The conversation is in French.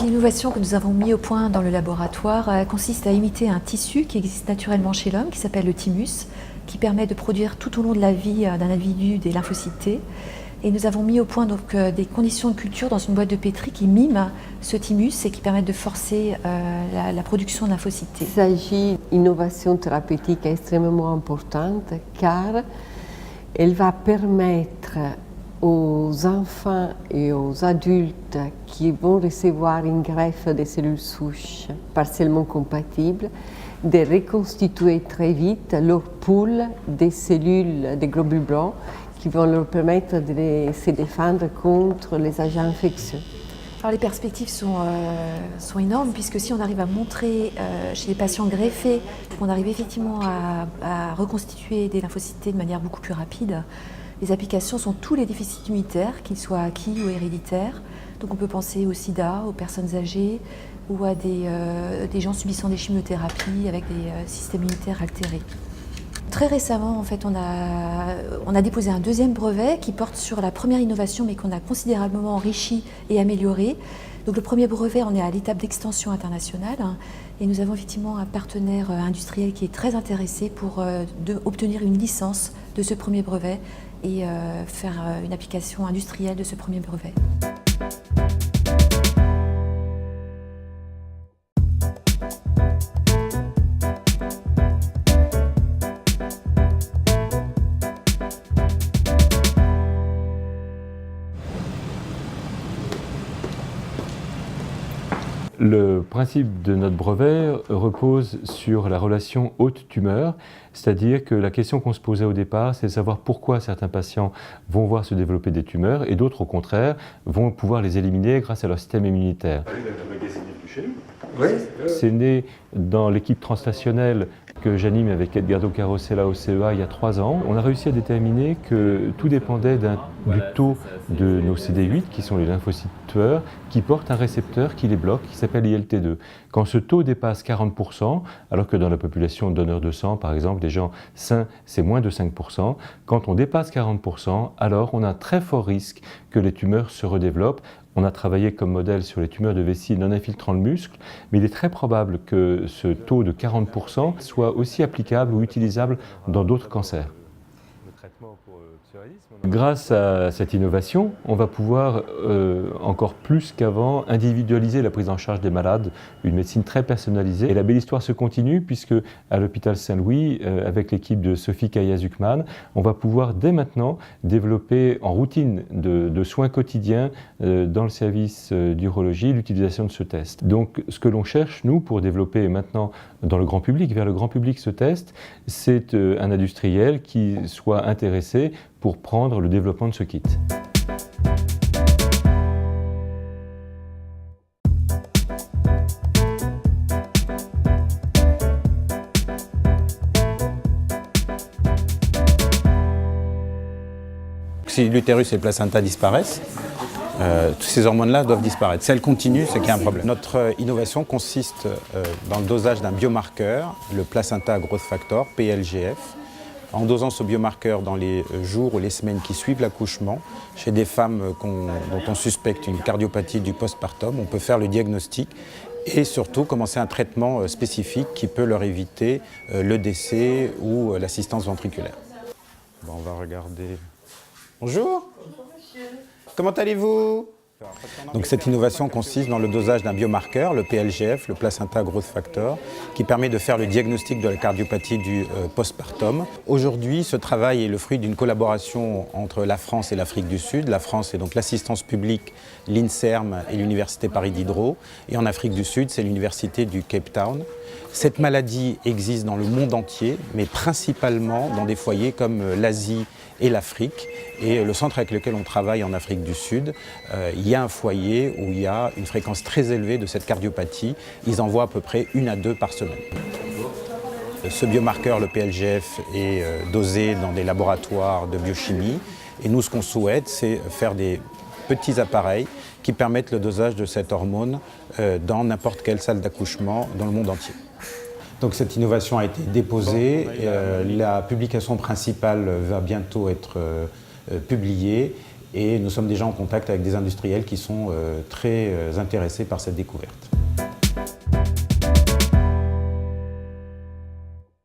L'innovation que nous avons mis au point dans le laboratoire consiste à imiter un tissu qui existe naturellement chez l'homme, qui s'appelle le thymus, qui permet de produire tout au long de la vie d'un individu des lymphocytes T. Et nous avons mis au point donc, des conditions de culture dans une boîte de pétri qui miment ce thymus et qui permettent de forcer la production de lymphocytes T. Il s'agit d'une innovation thérapeutique extrêmement importante car elle va permettre aux enfants et aux adultes qui vont recevoir une greffe des cellules souches partiellement compatibles de reconstituer très vite leur pool des cellules, des globules blancs qui vont leur permettre de se défendre contre les agents infectieux. Alors les perspectives sont énormes puisque si on arrive à montrer chez les patients greffés qu'on arrive effectivement à reconstituer des lymphocytes T de manière beaucoup plus rapide, les applications sont tous les déficits immunitaires, qu'ils soient acquis ou héréditaires. Donc on peut penser au sida, aux personnes âgées ou à des gens subissant des chimiothérapies avec des systèmes immunitaires altérés. Très récemment, en fait, on a déposé un deuxième brevet qui porte sur la première innovation mais qu'on a considérablement enrichi et amélioré. Donc le premier brevet, on est à l'étape d'extension internationale et nous avons effectivement un partenaire industriel qui est très intéressé pour obtenir une licence de ce premier brevet et faire une application industrielle de ce premier brevet. Le principe de notre brevet repose sur la relation hôte-tumeur, c'est-à-dire que la question qu'on se posait au départ, c'est de savoir pourquoi certains patients vont voir se développer des tumeurs et d'autres, au contraire, vont pouvoir les éliminer grâce à leur système immunitaire. C'est né dans l'équipe translationnelle que j'anime avec Edgardo Carosella au CEA il y a 3 ans. On a réussi à déterminer que tout dépendait du taux de nos CD8, qui sont les lymphocytes tueurs, qui portent un récepteur qui les bloque, qui s'appelle ILT2. Quand ce taux dépasse 40%, alors que dans la population de donneurs de sang, par exemple, des gens sains, c'est moins de 5%, quand on dépasse 40%, alors on a un très fort risque que les tumeurs se redéveloppent. On a travaillé comme modèle sur les tumeurs de vessie non infiltrant le muscle, mais il est très probable que ce taux de 40% soit aussi applicable ou utilisable dans d'autres cancers. Grâce à cette innovation, on va pouvoir encore plus qu'avant individualiser la prise en charge des malades, une médecine très personnalisée. Et la belle histoire se continue puisque à l'hôpital Saint-Louis, avec l'équipe de Sophie Kaya-Zuckman, on va pouvoir dès maintenant développer en routine de soins quotidiens dans le service d'urologie l'utilisation de ce test. Donc ce que l'on cherche, nous, pour développer maintenant dans le grand public, vers le grand public ce test, c'est un industriel qui soit intéressé pour prendre le développement de ce kit. Si l'utérus et le placenta disparaissent, toutes ces hormones-là doivent disparaître. Si elles continuent, c'est qu'il y a un problème. Notre innovation consiste dans le dosage d'un biomarqueur, le placenta growth factor, PLGF. En dosant ce biomarqueur dans les jours ou les semaines qui suivent l'accouchement, chez des femmes dont on suspecte une cardiopathie du postpartum, on peut faire le diagnostic et surtout commencer un traitement spécifique qui peut leur éviter le décès ou l'assistance ventriculaire. Bon, on va regarder. Bonjour. Bonjour monsieur. Comment allez-vous ? Donc cette innovation consiste dans le dosage d'un biomarqueur, le PLGF, le placenta growth factor, qui permet de faire le diagnostic de la cardiopathie du postpartum. Aujourd'hui, ce travail est le fruit d'une collaboration entre la France et l'Afrique du Sud. La France est donc l'assistance publique, l'INSERM et l'Université Paris Diderot. Et en Afrique du Sud, c'est l'Université du Cape Town. Cette maladie existe dans le monde entier, mais principalement dans des foyers comme l'Asie et l'Afrique. Et le centre avec lequel on travaille en Afrique du Sud, il y a un foyer où il y a une fréquence très élevée de cette cardiopathie. Ils en voient à peu près 1 à 2 par semaine. Ce biomarqueur, le PLGF, est dosé dans des laboratoires de biochimie. Et nous, ce qu'on souhaite, c'est faire des petits appareils qui permettent le dosage de cette hormone dans n'importe quelle salle d'accouchement dans le monde entier. Donc cette innovation a été déposée, la publication principale va bientôt être publiée et nous sommes déjà en contact avec des industriels qui sont très intéressés par cette découverte.